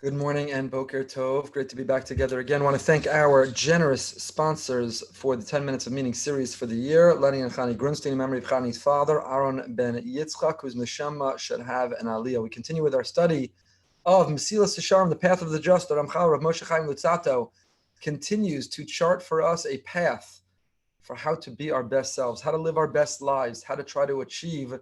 Good morning and Boker Tov. Great to be back together again. I want to thank our generous sponsors for the 10 Minutes of Meaning series for the year. Lenny and Chani Grunstein, in memory of Chani's father, Aaron ben Yitzchak, whose neshama should have an aliyah. We continue with our study of Mesillas Yesharim, the path of the just. Ramchal, R Moshe Chaim Luzzatto continues to chart for us a path for how to be our best selves, how to live our best lives, how to try to achieve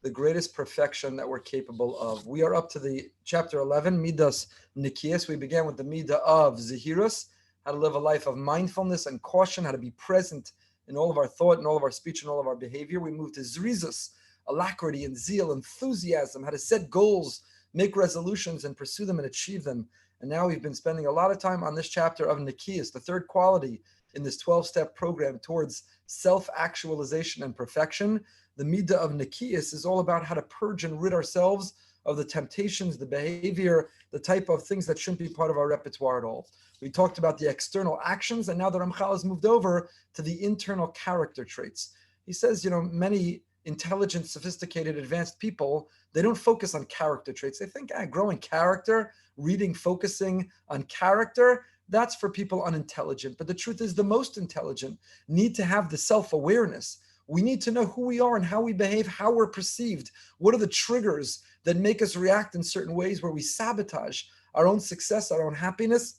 the greatest perfection that we're capable of. We are up to the chapter 11, Midas Nikias. We began with the Midah of Zehirus, how to live a life of mindfulness and caution, how to be present in all of our thought and all of our speech and all of our behavior. We moved to Zrizus, alacrity and zeal, enthusiasm, how to set goals, make resolutions and pursue them and achieve them. And now we've been spending a lot of time on this chapter of Nikias, the third quality in this 12-step program towards self-actualization and perfection. The Midah of Nikias is all about how to purge and rid ourselves of the temptations, the behavior, the type of things that shouldn't be part of our repertoire at all. We talked about the external actions, and now the Ramchal has moved over to the internal character traits. He says, many intelligent, sophisticated, advanced people, they don't focus on character traits. They think, growing character, reading, focusing on character, that's for people unintelligent. But the truth is, the most intelligent need to have the self-awareness. We need to know who we are and how we behave, how we're perceived. What are the triggers that make us react in certain ways where we sabotage our own success, our own happiness?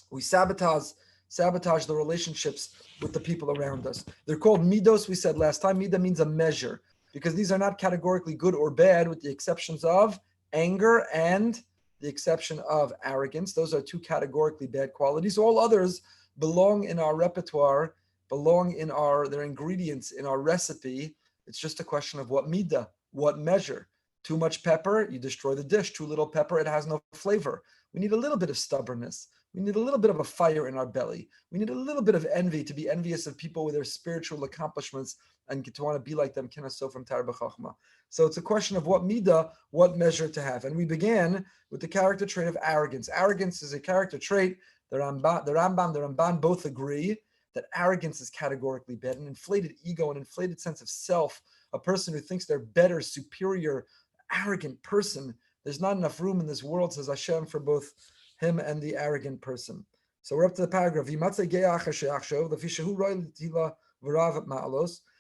We sabotage the relationships with the people around us. They're called midos, we said last time. Midah means a measure, because these are not categorically good or bad, with the exceptions of anger and the exception of arrogance. Those are two categorically bad qualities. All others belong in our repertoire, belong in their ingredients in our recipe. It's just a question of what midah, what measure. Too much pepper, you destroy the dish. Too little pepper, it has no flavor. We need a little bit of stubbornness. We need a little bit of a fire in our belly. We need a little bit of envy, to be envious of people with their spiritual accomplishments and to want to be like them. Kinaso from Tarba Chachma. So it's a question of what midah, what measure to have. And we began with the character trait of arrogance. Arrogance is a character trait. The Rambam, the Ramban both agree that arrogance is categorically bad. An inflated ego, an inflated sense of self, a person who thinks they're better, superior, arrogant person. There's not enough room in this world, says Hashem, for both him and the arrogant person. So we're up to the paragraph.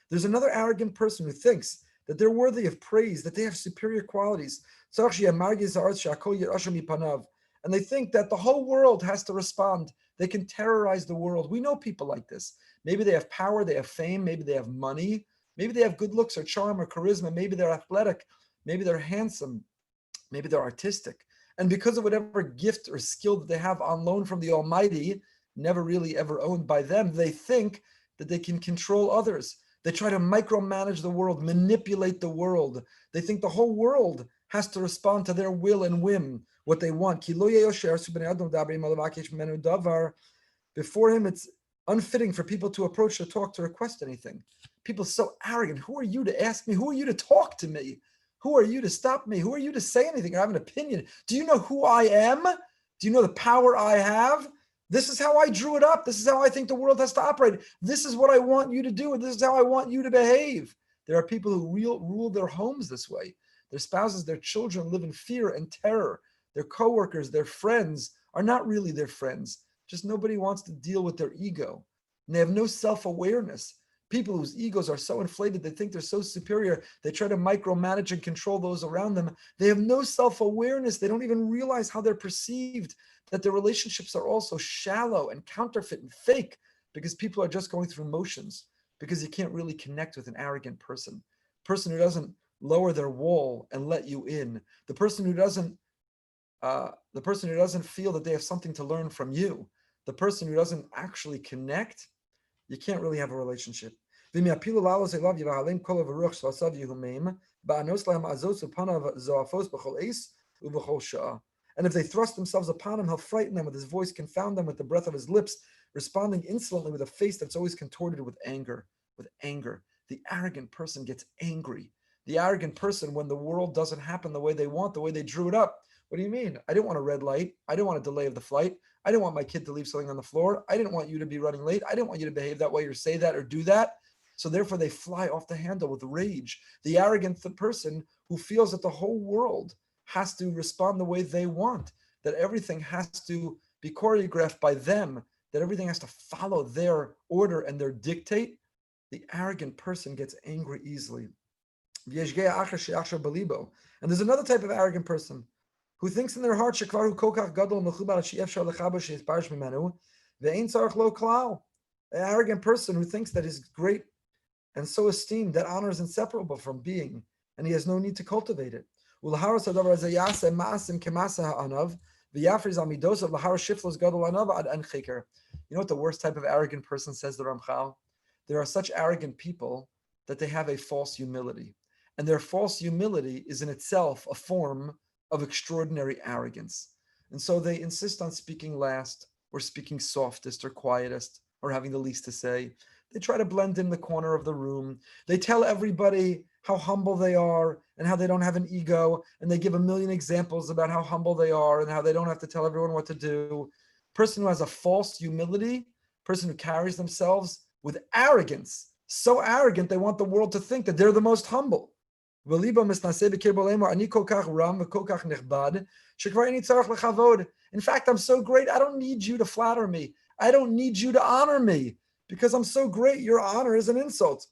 There's another arrogant person who thinks that they're worthy of praise, that they have superior qualities. And they think that the whole world has to respond. They can terrorize the world. We know people like this. Maybe they have power, they have fame, maybe they have money, maybe they have good looks or charm or charisma, maybe they're athletic, maybe they're handsome, maybe they're artistic. And because of whatever gift or skill that they have on loan from the Almighty, never really ever owned by them, they think that they can control others. They try to micromanage the world, manipulate the world. They think the whole world has to respond to their will and whim, what they want. Before him, it's unfitting for people to approach, to talk, to request anything. People are so arrogant. Who are you to ask me? Who are you to talk to me? Who are you to stop me? Who are you to say anything? I have an opinion. Do you know who I am? Do you know the power I have? This is how I drew it up. This is how I think the world has to operate. This is what I want you to do, and this is how I want you to behave. There are people who rule their homes this way. Their spouses, their children live in fear and terror. Their coworkers, their friends are not really their friends. Just nobody wants to deal with their ego. And they have no self-awareness. People whose egos are so inflated, they think they're so superior, they try to micromanage and control those around them. They have no self-awareness. They don't even realize how they're perceived, that their relationships are also shallow and counterfeit and fake, because people are just going through motions, because you can't really connect with an arrogant person. A person who doesn't lower their wall and let you in. The person who doesn't feel that they have something to learn from you. The person who doesn't actually connect, you can't really have a relationship. And if they thrust themselves upon him, he'll frighten them with his voice, confound them with the breath of his lips, responding insolently with a face that's always contorted with anger. The arrogant person gets angry. The arrogant person, when the world doesn't happen the way they want, the way they drew it up. What do you mean? I didn't want a red light. I didn't want a delay of the flight. I didn't want my kid to leave something on the floor. I didn't want you to be running late. I didn't want you to behave that way or say that or do that. So therefore they fly off the handle with rage. The arrogant person who feels that the whole world has to respond the way they want. that everything has to be choreographed by them, that everything has to follow their order and their dictate, the arrogant person gets angry easily. And there's another type of arrogant person who thinks in their heart, an arrogant person who thinks that is great and so esteemed that honor is inseparable from being, and he has no need to cultivate it. You know what the worst type of arrogant person says, the Ramchal? There are such arrogant people that they have a false humility. And their false humility is in itself a form of extraordinary arrogance. And so they insist on speaking last, or speaking softest or quietest, or having the least to say. They try to blend in the corner of the room. They tell everybody how humble they are and how they don't have an ego. And they give a million examples about how humble they are and how they don't have to tell everyone what to do. Person who has a false humility, person who carries themselves with arrogance, so arrogant they want the world to think that they're the most humble. In fact, I'm so great, I don't need you to flatter me. I don't need you to honor me because I'm so great. Your honor is an insult.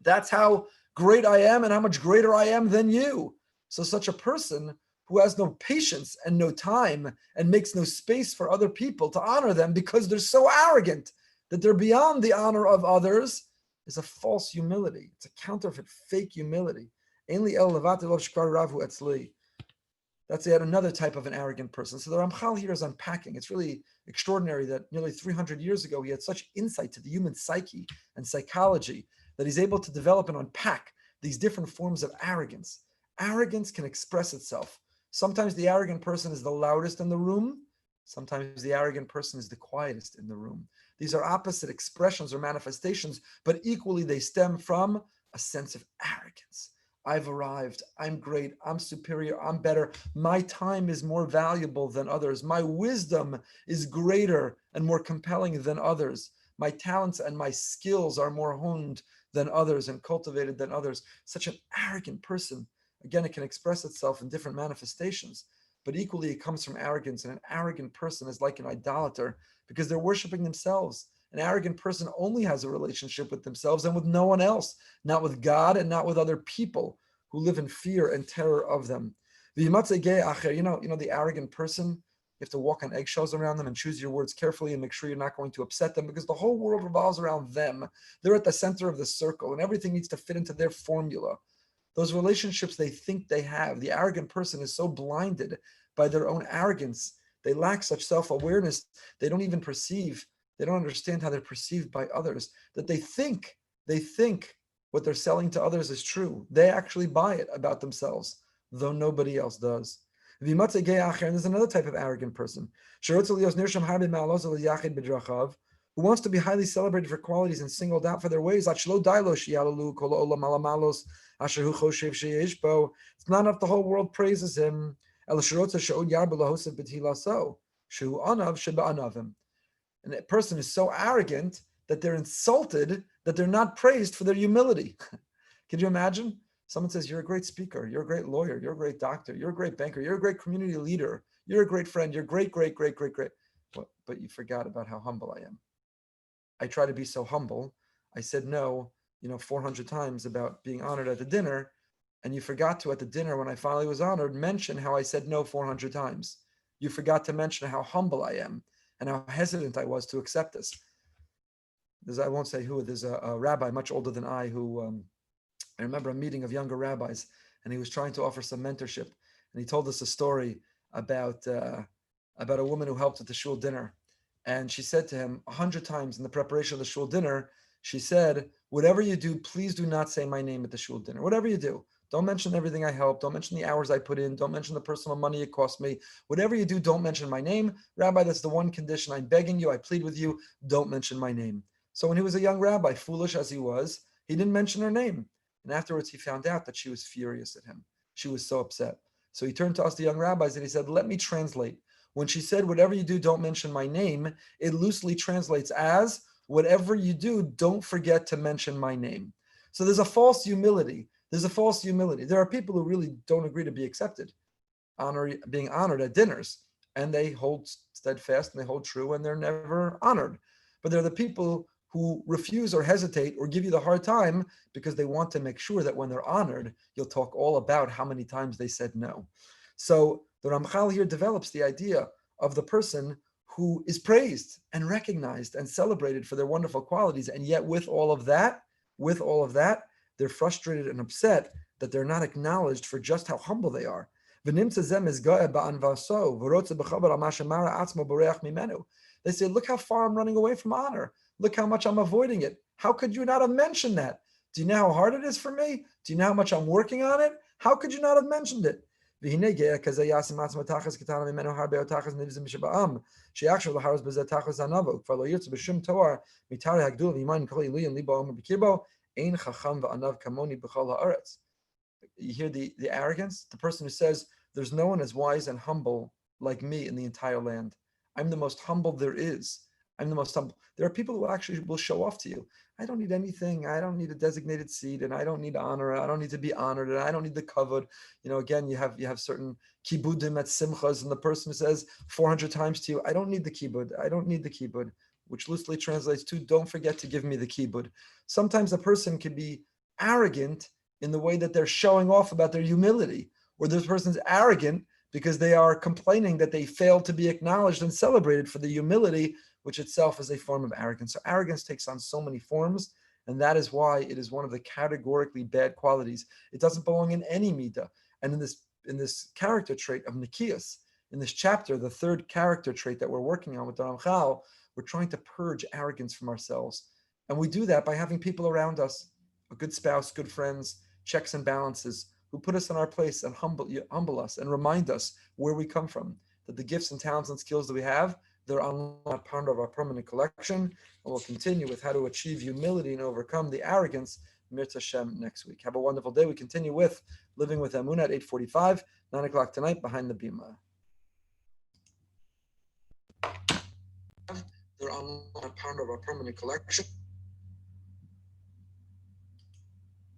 That's how great I am and how much greater I am than you. So such a person who has no patience and no time and makes no space for other people to honor them because they're so arrogant that they're beyond the honor of others is a false humility. It's a counterfeit, fake humility. That's yet another type of an arrogant person. So the Ramchal here is unpacking. It's really extraordinary that nearly 300 years ago, he had such insight to the human psyche and psychology that he's able to develop and unpack these different forms of arrogance. Arrogance can express itself. Sometimes the arrogant person is the loudest in the room. Sometimes the arrogant person is the quietest in the room. These are opposite expressions or manifestations, but equally they stem from a sense of arrogance. I've arrived, I'm great, I'm superior, I'm better. My time is more valuable than others. My wisdom is greater and more compelling than others. My talents and my skills are more honed than others and cultivated than others. Such an arrogant person. Again, it can express itself in different manifestations, but equally it comes from arrogance. And an arrogant person is like an idolater because they're worshiping themselves. An arrogant person only has a relationship with themselves and with no one else, not with God and not with other people who live in fear and terror of them. You know, the arrogant person, you have to walk on eggshells around them and choose your words carefully and make sure you're not going to upset them because the whole world revolves around them. They're at the center of the circle and everything needs to fit into their formula. Those relationships they think they have, the arrogant person is so blinded by their own arrogance. They lack such self-awareness. They don't even perceive. They don't understand how they're perceived by others, that they think what they're selling to others is true. They actually buy it about themselves, though nobody else does. And there's another type of arrogant person who wants to be highly celebrated for qualities and singled out for their ways. It's not enough the whole world praises him. And a person is so arrogant that they're insulted that they're not praised for their humility. Can you imagine? Someone says, you're a great speaker, you're a great lawyer, you're a great doctor, you're a great banker, you're a great community leader, you're a great friend, you're great. But you forgot about how humble I am. I try to be so humble. I said no, 400 times about being honored at the dinner, and you forgot to, at the dinner, when I finally was honored, mention how I said no 400 times. You forgot to mention how humble I am and how hesitant I was to accept this. I won't say who, there's a rabbi much older than I who, I remember a meeting of younger rabbis, and he was trying to offer some mentorship. And he told us a story about a woman who helped at the shul dinner. And she said to him 100 times in the preparation of the shul dinner, she said, whatever you do, please do not say my name at the shul dinner. Whatever you do, don't mention everything I helped. Don't mention the hours I put in. Don't mention the personal money it cost me. Whatever you do, don't mention my name. Rabbi, that's the one condition. I'm begging you. I plead with you. Don't mention my name. So when he was a young rabbi, foolish as he was, he didn't mention her name. And afterwards, he found out that she was furious at him. She was so upset. So he turned to us, the young rabbis, and he said, let me translate. When she said, whatever you do, don't mention my name, it loosely translates as, whatever you do, don't forget to mention my name. So there's a false humility. There are people who really don't agree to be accepted, being honored at dinners. and they hold steadfast and they hold true and they're never honored. But they're the people who refuse or hesitate or give you the hard time because they want to make sure that when they're honored, you'll talk all about how many times they said no. So the Ramchal here develops the idea of the person who is praised and recognized and celebrated for their wonderful qualities, and yet with all of that, they're frustrated and upset that they're not acknowledged for just how humble they are. They say, look how far I'm running away from honor. Look how much I'm avoiding it. How could you not have mentioned that? Do you know how hard it is for me? Do you know how much I'm working on it? How could you not have mentioned it? You hear the arrogance, the person who says, there's no one as wise and humble like me in the entire land. I'm the most humble there is. I'm the most humble. There are people who actually will show off to you. I don't need anything. I don't need a designated seat, and I don't need honor. I don't need to be honored, and I don't need the kavod. Again, you have certain kibudim at simchas, and the person who says 400 times to you, I don't need the kibud. I don't need the kibud, which loosely translates to, don't forget to give me the kibud. Sometimes a person can be arrogant in the way that they're showing off about their humility, or this person's arrogant because they are complaining that they failed to be acknowledged and celebrated for the humility, which itself is a form of arrogance. So arrogance takes on so many forms, and that is why it is one of the categorically bad qualities. It doesn't belong in any midah. And in this character trait of Nikias, in this chapter, the third character trait that we're working on with the Ramchal, we're trying to purge arrogance from ourselves. And we do that by having people around us, a good spouse, good friends, checks and balances, who put us in our place and humble us and remind us where we come from, that the gifts and talents and skills that we have, they're not part of our permanent collection. And we'll continue with how to achieve humility and overcome the arrogance, Mirz Hashem, next week. Have a wonderful day. We continue with Living with Emunah at 8:45, 9 o'clock tonight, behind the Bima. They're not part of our permanent collection.